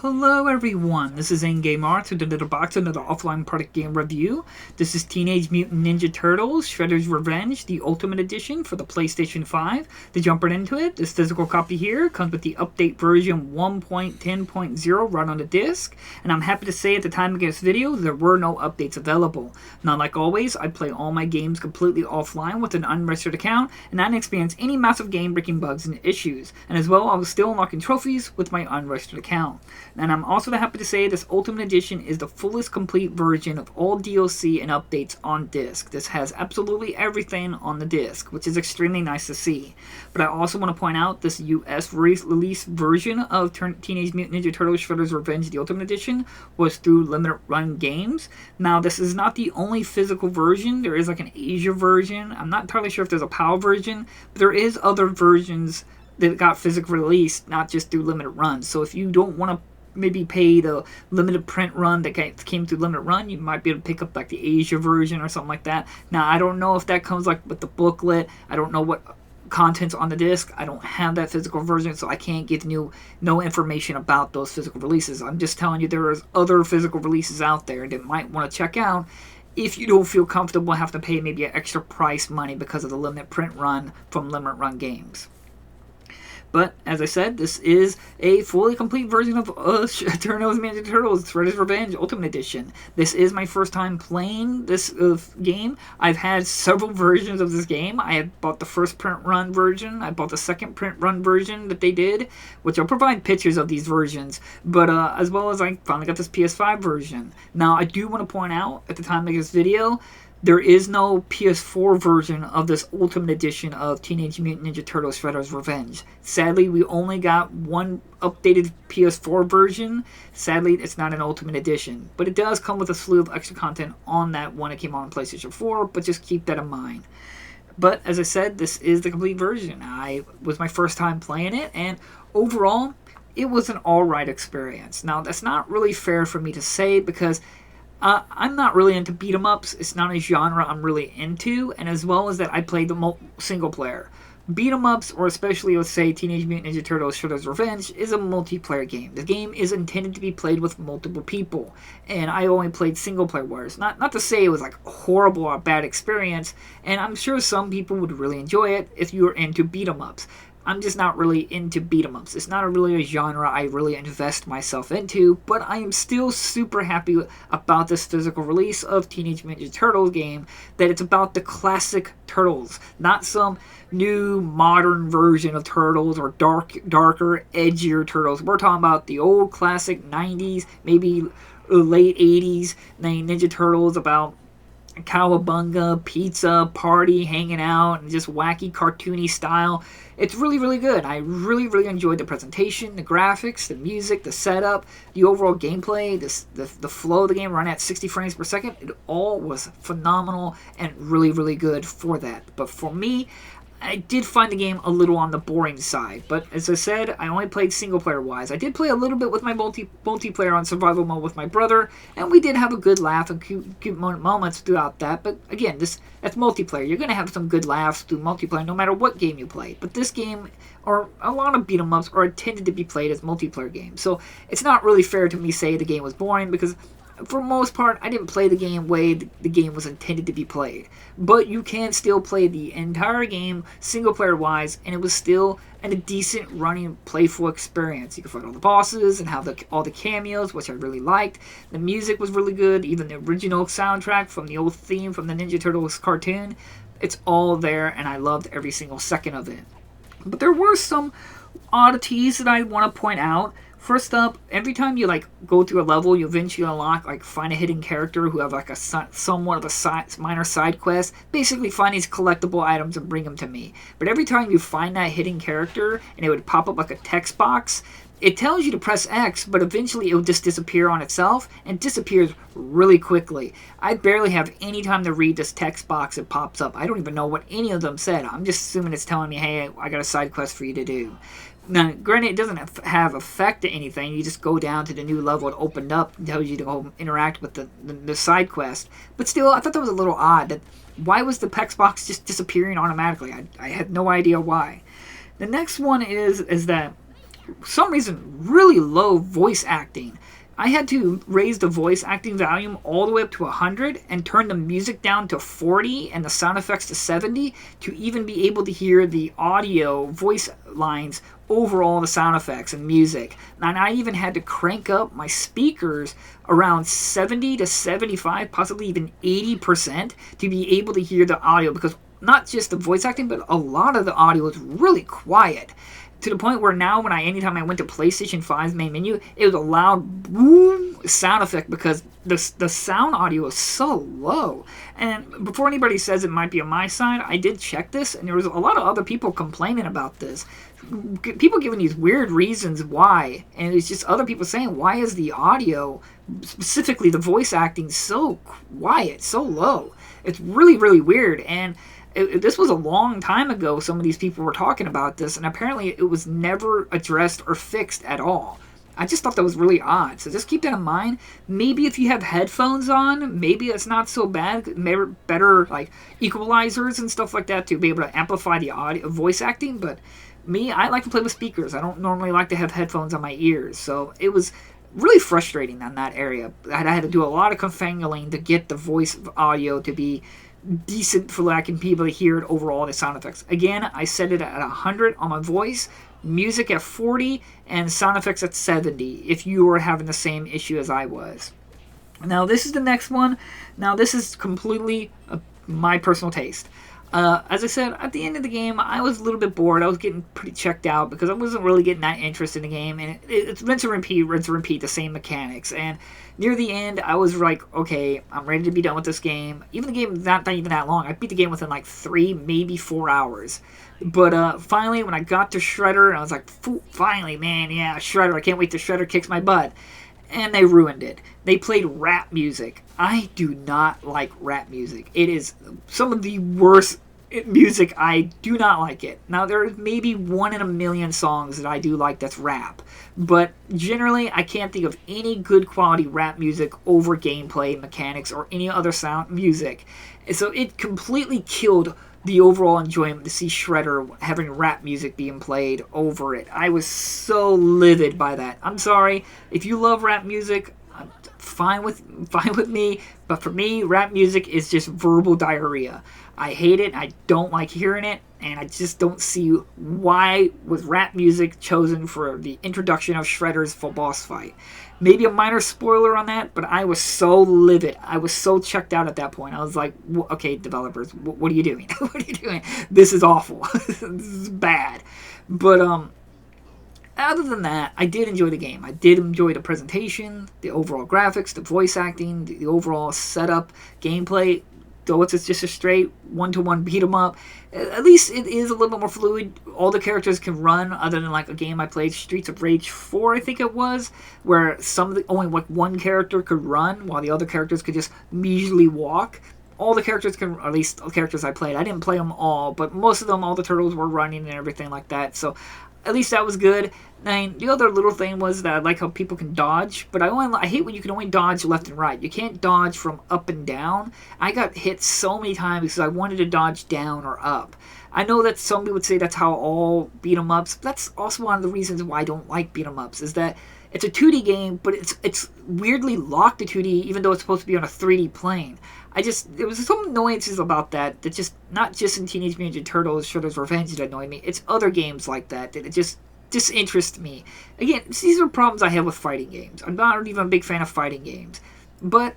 Hello everyone, this is In-Game Arts with another box, another offline product game review. This is Teenage Mutant Ninja Turtles Shredder's Revenge, the Ultimate Edition for the PlayStation 5. To jump right into it, this physical copy here comes with the update version 1.10.0 right on the disc. And I'm happy to say at the time of this video, there were no updates available. Now like always, I play all my games completely offline with an unregistered account, and I didn't experience any massive game-breaking bugs and issues. And as well, I was still unlocking trophies with my unregistered account. And I'm also happy to say this Ultimate Edition is the fullest complete version of all DLC and updates on disc. This has absolutely everything on the disc, which is extremely nice to see. But I also want to point out this US release version of Teenage Mutant Ninja Turtles Shredder's Revenge, the Ultimate Edition, was through Limited Run Games. Now, this is not the only physical version. There is like an Asia version. I'm not entirely sure if there's a PAL version, but there is other versions that got physical release, not just through Limited Run. So if you don't want to maybe pay the limited print run that came through Limited Run, you might be able to pick up like the Asia version or something like that. Now, I don't know if that comes like with the booklet. I don't know what content's on the disc. I don't have that physical version, so I can't give you no information about those physical releases. I'm just telling you there is other physical releases out there that you might want to check out if you don't feel comfortable have to pay maybe an extra price money because of the limited print run from Limited Run Games. But, as I said, this is a fully complete version of Turtles Ninja Turtles Shredder's Revenge Ultimate Edition. This is my first time playing this game. I've had several versions of this game. I had bought the first print run version. I bought the second print run version that they did, which I'll provide pictures of these versions. But as well as I finally got this PS5 version. Now, I do want to point out, at the time of this video, there is no PS4 version of this Ultimate Edition of Teenage Mutant Ninja Turtles Shredder's Revenge. Sadly, we only got one updated PS4 version. Sadly, it's not an Ultimate Edition. But it does come with a slew of extra content on that one that came on PlayStation 4, but just keep that in mind. But, as I said, this is the complete version. It was my first time playing it, and overall, it was an alright experience. Now, that's not really fair for me to say, because I'm not really into beat-em-ups. It's not a genre I'm really into, and as well as that, I play the single player. Beat-em-ups, or especially, let's say, Teenage Mutant Ninja Turtles Shredder's Revenge, is a multiplayer game. The game is intended to be played with multiple people, and I only played single-player wars. Not to say it was like a horrible or bad experience, and I'm sure some people would really enjoy it if you were into beat-em-ups. I'm just not really into beat-em-ups. It's not really a genre I really invest myself into, but I am still super happy about this physical release of Teenage Mutant Ninja Turtles game, that it's about the classic Turtles, not some new modern version of Turtles or darker, edgier Turtles. We're talking about the old classic 90s, maybe late 80s Ninja Turtles about cowabunga, pizza, party, hanging out, and just wacky, cartoony style. It's really, really good. I really, really enjoyed the presentation, the graphics, the music, the setup, the overall gameplay, the flow of the game running at 60 frames per second. It all was phenomenal and really, really good for that. But for me, I did find the game a little on the boring side, but as I said, I only played single-player-wise. I did play a little bit with my multiplayer on survival mode with my brother, and we did have a good laugh and cute moments throughout that, but again, that's multiplayer. You're going to have some good laughs through multiplayer no matter what game you play, but this game, or a lot of beat-em-ups, are intended to be played as multiplayer games, so it's not really fair to me say the game was boring, because for the most part, I didn't play the game way the game was intended to be played. But you can still play the entire game single-player-wise, and it was still a decent running, playful experience. You can fight all the bosses and have all the cameos, which I really liked. The music was really good, even the original soundtrack from the old theme from the Ninja Turtles cartoon. It's all there, and I loved every single second of it. But there were some oddities that I want to point out. First up, every time you go through a level, you eventually unlock, find a hidden character who have a somewhat of a minor side quest. Basically, find these collectible items and bring them to me. But every time you find that hidden character, and it would pop up like a text box, it tells you to press X, but eventually it will just disappear on itself, and disappears really quickly. I barely have any time to read this text box that pops up. I don't even know what any of them said. I'm just assuming it's telling me, hey, I got a side quest for you to do. Now, granted, it doesn't have effect to anything. You just go down to the new level it opened up and tells you to go interact with the side quest. But still, I thought that was a little odd. That why was the text box just disappearing automatically? I had no idea why. The next one is that for some reason, really low voice acting. I had to raise the voice acting volume all the way up to 100 and turn the music down to 40 and the sound effects to 70 to even be able to hear the audio voice lines over all the sound effects and music. And I even had to crank up my speakers around 70 to 75, possibly even 80% to be able to hear the audio, because not just the voice acting, but a lot of the audio is really quiet. To the point where now, anytime I went to PlayStation 5's main menu, it was a loud boom sound effect because the sound audio is so low. And before anybody says it might be on my side, I did check this, and there was a lot of other people complaining about this. People giving these weird reasons why, and it's just other people saying, why is the audio, specifically the voice acting, so quiet, so low? It's really, really weird, and this was a long time ago some of these people were talking about this, and apparently it was never addressed or fixed at all. I just thought that was really odd, so just keep that in mind. Maybe if you have headphones on, maybe it's not so bad. Maybe better like equalizers and stuff like that to be able to amplify the audio, voice acting, but me, I like to play with speakers. I don't normally like to have headphones on my ears, so it was really frustrating on that area. I had to do a lot of confangling to get the voice audio to be decent for like and people to hear it over all the sound effects. Again, I set it at 100 on my voice, music at 40, and sound effects at 70 if you were having the same issue as I was. Now this is the next one. Now this is completely my personal taste. As I said, at the end of the game, I was a little bit bored. I was getting pretty checked out because I wasn't really getting that interested in the game. And it's rinse and repeat, the same mechanics. And near the end, I was like, okay, I'm ready to be done with this game. Even the game is not even that long. I beat the game within like 3, maybe 4 hours. But finally, when I got to Shredder, I was like, finally, man, yeah, Shredder. I can't wait till Shredder kicks my butt. And they ruined it. They played rap music. I do not like rap music. It is some of the worst music. I do not like it. Now, there may be 1 in a million songs that I do like that's rap. But generally, I can't think of any good quality rap music over gameplay, mechanics, or any other sound music. And so it completely killed the overall enjoyment to see Shredder having rap music being played over it. I was so livid by that. I'm sorry. If you love rap music, fine with me, but for me, rap music is just verbal diarrhea. I hate it, I don't like hearing it, and I just don't see why was rap music chosen for the introduction of Shredder's full boss fight. Maybe a minor spoiler on that, but I was so livid. I was so checked out at that point. I was like, okay, developers, what are you doing? What are you doing? This is awful. This is bad. But other than that, I did enjoy the game. I did enjoy the presentation, the overall graphics, the voice acting, the overall setup, gameplay. Though it's just a straight one-to-one beat 'em up, at least it is a little bit more fluid. All the characters can run, other than like a game I played, Streets of Rage 4, I think it was, where only like one character could run, while the other characters could just leisurely walk. All the characters can, or at least the characters I played. I didn't play them all, but most of them, all the turtles were running and everything like that. So at least that was good. And the other little thing was that I like how people can dodge, but I hate when you can only dodge left and right. You can't dodge from up and down. I got hit so many times because I wanted to dodge down or up. I know that some people would say that's how all beat 'em ups. But that's also one of the reasons why I don't like beat 'em ups, is that it's a 2D game, but it's weirdly locked to 2D, even though it's supposed to be on a 3D plane. There was some annoyances about that just, not just in Teenage Mutant Ninja Turtles, Shredder's Revenge that annoyed me. It's other games like that it just disinterest me. Again, these are problems I have with fighting games. I'm not even a big fan of fighting games. But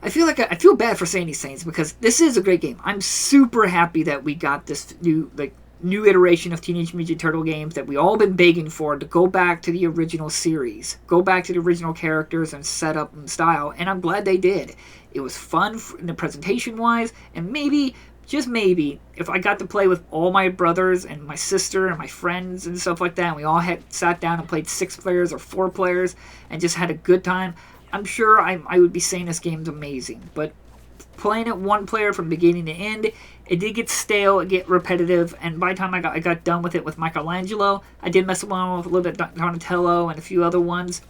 I feel bad for saying these things because this is a great game. I'm super happy that we got this new iteration of Teenage Mutant Ninja Turtle games that we all been begging for, to go back to the original series, go back to the original characters and setup and style, and I'm glad they did. It was fun in the presentation wise, and maybe, just maybe, if I got to play with all my brothers and my sister and my friends and stuff like that, and we all had sat down and played 6 players or 4 players and just had a good time, I'm sure I would be saying this game's amazing. But playing it one player from beginning to end, it did get stale, it get repetitive, and by the time I got done with it with Michelangelo, I did mess around with a little bit Donatello and a few other ones.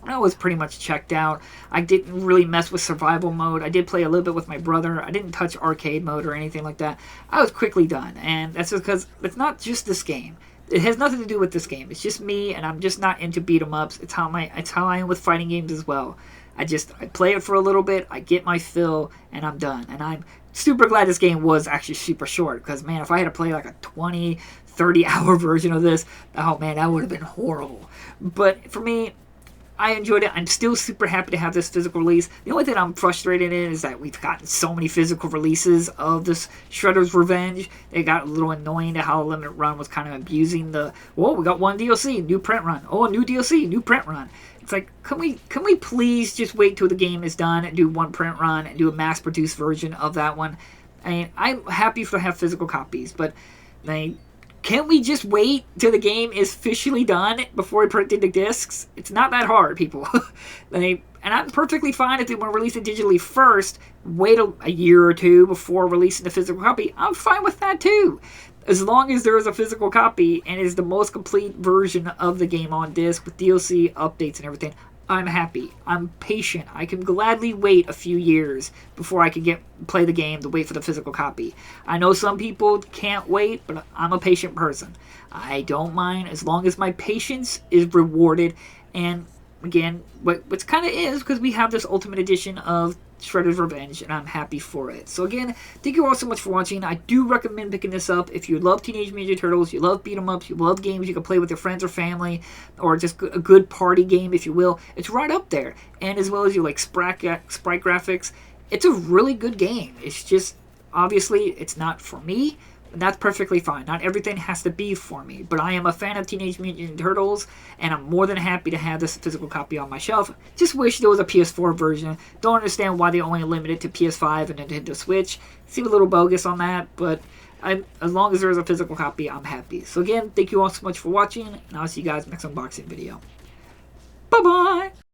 I was pretty much checked out. I didn't really mess with survival mode. I did play a little bit with my brother. I didn't touch arcade mode or anything like that. I was quickly done, and that's just because it's not just this game. It has nothing to do with this game. It's just me, and I'm just not into beat 'em ups. It's how I am with fighting games as well. I play it for a little bit, I get my fill, and I'm done. And I'm super glad this game was actually super short, because man, if I had to play like a 20, 30 hour version of this, oh man, that would have been horrible. But for me, I enjoyed it. I'm still super happy to have this physical release. The only thing I'm frustrated in is that we've gotten so many physical releases of this Shredder's Revenge. It got a little annoying to how Limited Run was kind of abusing the, whoa, we got one DLC, new print run. Oh, a new DLC, new print run. It's like, can we please just wait till the game is done and do one print run and do a mass-produced version of that one? I mean, I'm happy to have physical copies, but can't we just wait till the game is officially done before we print the discs? It's not that hard, people. And I'm perfectly fine if they want to release it digitally first, wait a year or two before releasing the physical copy. I'm fine with that too. As long as there is a physical copy and is the most complete version of the game on disc with DLC, updates, and everything, I'm happy. I'm patient. I can gladly wait a few years before I can play the game to wait for the physical copy. I know some people can't wait, but I'm a patient person. I don't mind as long as my patience is rewarded. And again, what's kind of is because we have this Ultimate Edition of Shredder's Revenge, and I'm happy for it. So again, thank you all so much for watching. I do recommend picking this up if you love Teenage Mutant Ninja Turtles, you love beat 'em ups, you love games you can play with your friends or family, or just a good party game, if you will. It's right up there. And as well as you like sprite graphics, it's a really good game. It's just, obviously, it's not for me, and that's perfectly fine. Not everything has to be for me, but I am a fan of Teenage Mutant Ninja Turtles, and I'm more than happy to have this physical copy on my shelf. Just wish there was a PS4 version. Don't understand why they only limit it to PS5 and Nintendo Switch. Seem a little bogus on that, but as long as there is a physical copy, I'm happy. So again, thank you all so much for watching, and I'll see you guys next unboxing video. Bye-bye!